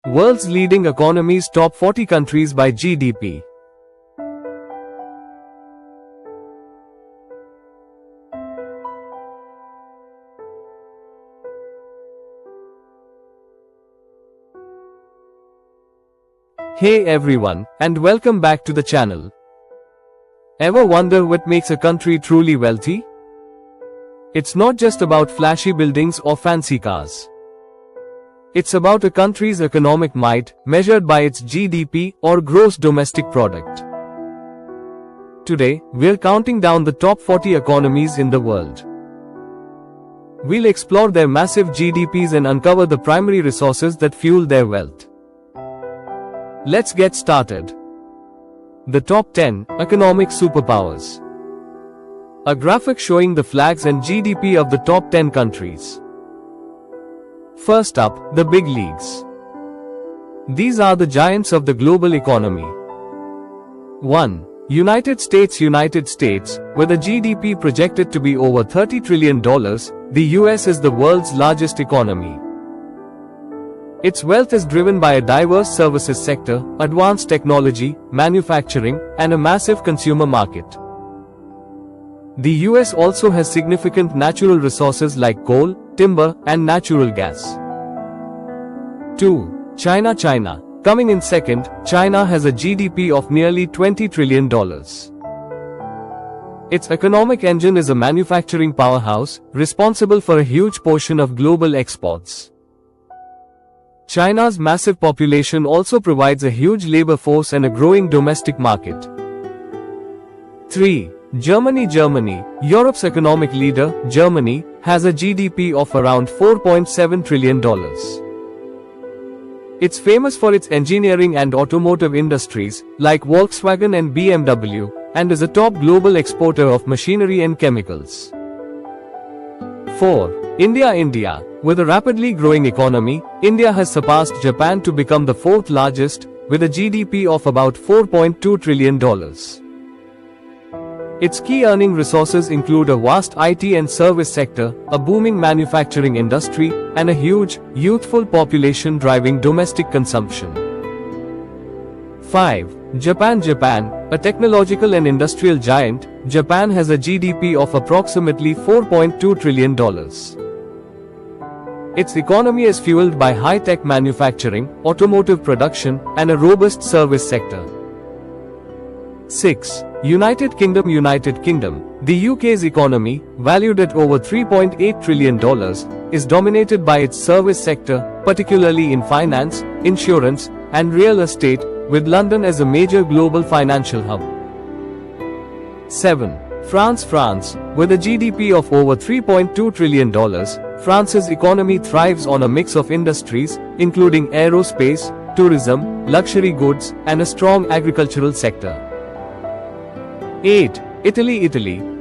World's leading economies, top 40 countries by GDP. Hey everyone, and welcome back to the channel. Ever wonder what makes a country truly wealthy? It's not just about flashy buildings or fancy cars. It's about a country's economic might, measured by its GDP or gross domestic product. Today, we're counting down the top 40 economies in the world. We'll explore their massive GDPs and uncover the primary resources that fuel their wealth. Let's get started. The top 10 economic superpowers. A graphic showing the flags and GDP of the top 10 countries. First up, the big leagues. These are the giants of the global economy. 1. United States. With a GDP projected to be over $30 trillion, the US is the world's largest economy. Its wealth is driven by a diverse services sector, advanced technology, manufacturing, and a massive consumer market. The US also has significant natural resources like coal, timber, and natural gas. 2. China. Coming in second, China has a GDP of nearly $20 trillion. Its economic engine is a manufacturing powerhouse, responsible for a huge portion of global exports. China's massive population also provides a huge labor force and a growing domestic market. 3. Germany. Europe's economic leader, Germany, has a GDP of around $4.7 trillion. It's famous for its engineering and automotive industries, like Volkswagen and BMW, and is a top global exporter of machinery and chemicals. 4. India. With a rapidly growing economy, India has surpassed Japan to become the fourth largest, with a GDP of about $4.2 trillion. Its key earning resources include a vast IT and service sector, a booming manufacturing industry, and a huge, youthful population driving domestic consumption. 5. Japan. A technological and industrial giant, Japan has a GDP of approximately $4.2 trillion. Its economy is fueled by high-tech manufacturing, automotive production, and a robust service sector. 6. United Kingdom. The UK's economy, valued at over $3.8 trillion, is dominated by its service sector, particularly in finance, insurance, and real estate, with London as a major global financial hub. 7. France. With a GDP of over $3.2 trillion, France's economy thrives on a mix of industries, including aerospace, tourism, luxury goods, and a strong agricultural sector. 8. Italy.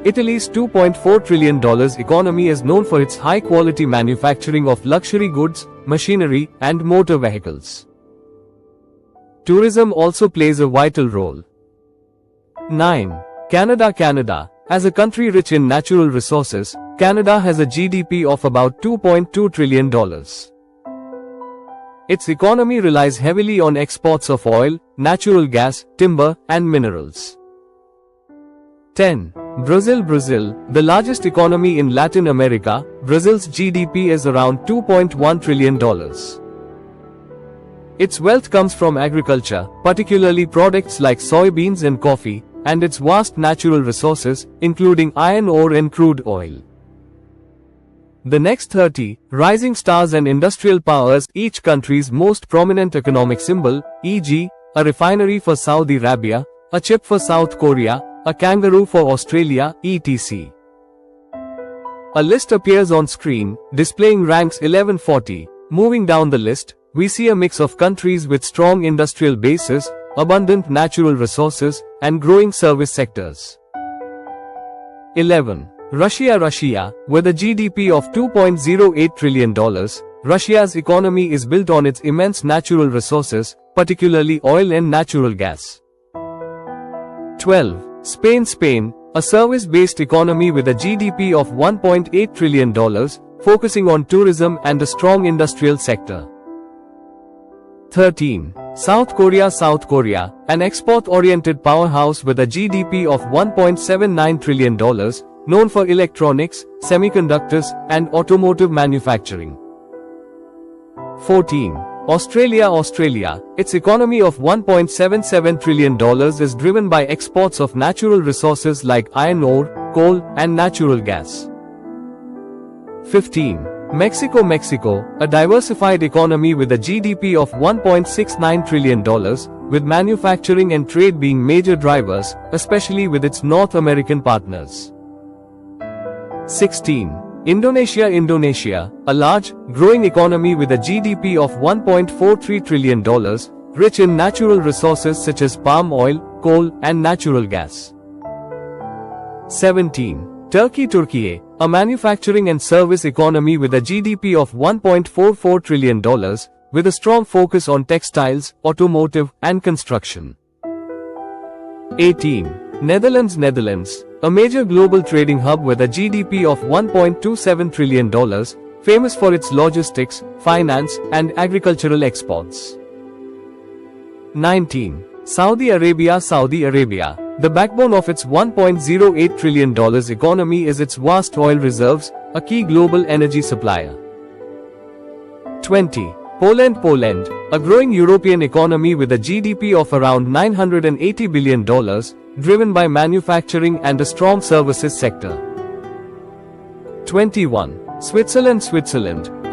Italy's $2.4 trillion economy is known for its high-quality manufacturing of luxury goods, machinery, and motor vehicles. Tourism also plays a vital role. 9. Canada. As a country rich in natural resources, Canada has a GDP of about $2.2 trillion. Its economy relies heavily on exports of oil, natural gas, timber, and minerals. 10. Brazil. The largest economy in Latin America, Brazil's GDP is around $2.1 trillion. Its wealth comes from agriculture, particularly products like soybeans and coffee, and its vast natural resources, including iron ore and crude oil. The next 30, rising stars and industrial powers, each country's most prominent economic symbol, e.g., a refinery for Saudi Arabia, a chip for South Korea, a kangaroo for Australia, etc. A list appears on screen, displaying ranks 1140. Moving down the list, we see a mix of countries with strong industrial bases, abundant natural resources, and growing service sectors. 11. Russia. With a GDP of $2.08 trillion, Russia's economy is built on its immense natural resources, particularly oil and natural gas. 12. Spain, a service-based economy with a GDP of $1.8 trillion, focusing on tourism and a strong industrial sector. 13. South Korea, an export-oriented powerhouse with a GDP of $1.79 trillion, known for electronics, semiconductors, and automotive manufacturing. 14. Australia, its economy of $1.77 trillion is driven by exports of natural resources like iron ore, coal, and natural gas. 15. Mexico, a diversified economy with a GDP of $1.69 trillion, with manufacturing and trade being major drivers, especially with its North American partners. 16. Indonesia, a large, growing economy with a GDP of $1.43 trillion, rich in natural resources such as palm oil, coal, and natural gas. 17. Turkey, a manufacturing and service economy with a GDP of $1.44 trillion, with a strong focus on textiles, automotive, and construction. 18. Netherlands, a major global trading hub with a GDP of $1.27 trillion, famous for its logistics, finance, and agricultural exports. 19. Saudi Arabia, the backbone of its $1.08 trillion economy is its vast oil reserves, a key global energy supplier. 20. Poland, a growing European economy with a GDP of around $980 billion, driven by manufacturing and a strong services sector. 21. Switzerland,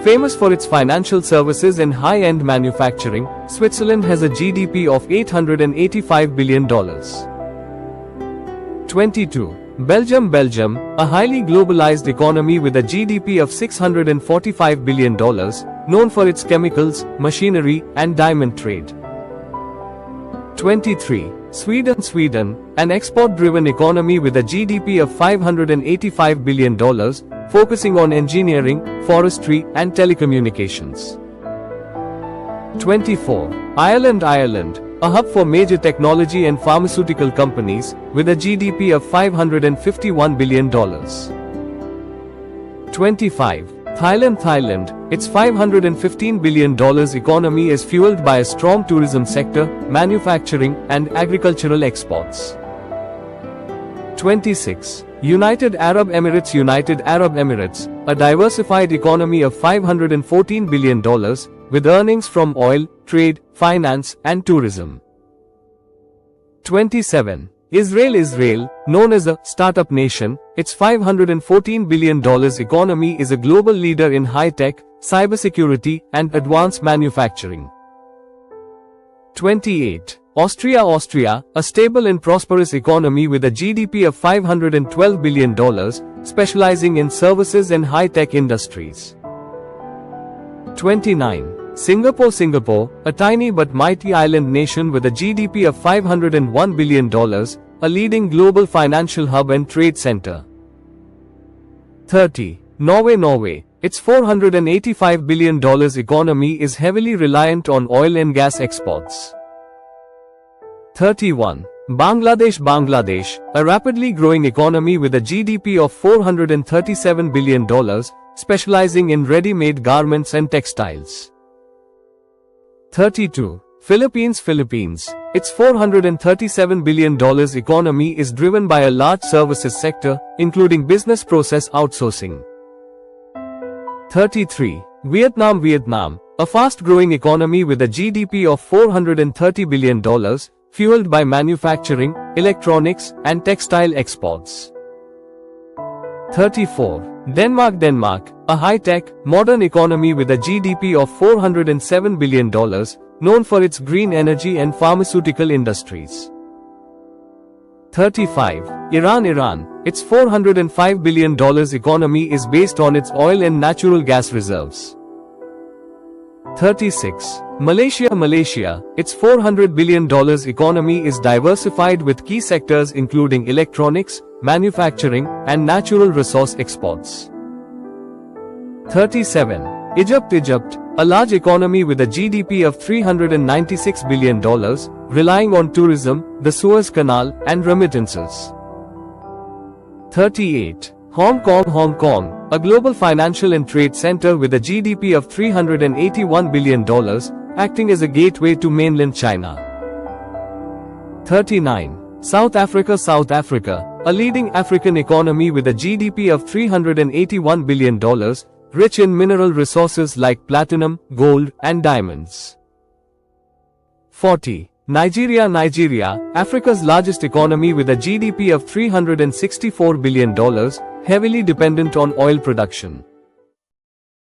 famous for its financial services and high-end manufacturing, Switzerland has a GDP of $885 billion. 22. Belgium, a highly globalized economy with a GDP of $645 billion, known for its chemicals, machinery, and diamond trade. 23. Sweden, an export-driven economy with a GDP of $585 billion, focusing on engineering, forestry, and telecommunications. 24. Ireland, a hub for major technology and pharmaceutical companies, with a GDP of $551 billion. 25. Thailand, its $515 billion economy is fueled by a strong tourism sector, manufacturing, and agricultural exports. 26. United Arab Emirates, a diversified economy of $514 billion, with earnings from oil, trade, finance, and tourism. 27. Israel, known as a startup nation, its $514 billion economy is a global leader in high-tech, cybersecurity, and advanced manufacturing. 28. Austria, a stable and prosperous economy with a GDP of $512 billion, specializing in services and high-tech industries. 29. Singapore, a tiny but mighty island nation with a GDP of $501 billion, a leading global financial hub and trade center. 30. Norway, its $485 billion economy is heavily reliant on oil and gas exports. 31. Bangladesh, a rapidly growing economy with a GDP of $437 billion, specializing in ready-made garments and textiles. 32. Philippines, its $437 billion economy is driven by a large services sector, including business process outsourcing. 33. Vietnam, a fast-growing economy with a GDP of $430 billion, fueled by manufacturing, electronics, and textile exports. 34. Denmark, a high-tech, modern economy with a GDP of $407 billion, known for its green energy and pharmaceutical industries. 35. Iran, its $405 billion economy is based on its oil and natural gas reserves. 36. Malaysia, its $400 billion economy is diversified with key sectors including electronics, manufacturing, and natural resource exports. 37. Egypt, a large economy with a GDP of $396 billion, relying on tourism, the Suez Canal, and remittances. 38. Hong Kong, a global financial and trade center with a GDP of $381 billion, acting as a gateway to mainland China. 39. South Africa. South Africa, a leading African economy with a GDP of $381 billion, rich in mineral resources like platinum, gold, and diamonds. 40. Nigeria. Nigeria, Africa's largest economy with a GDP of $364 billion, heavily dependent on oil production.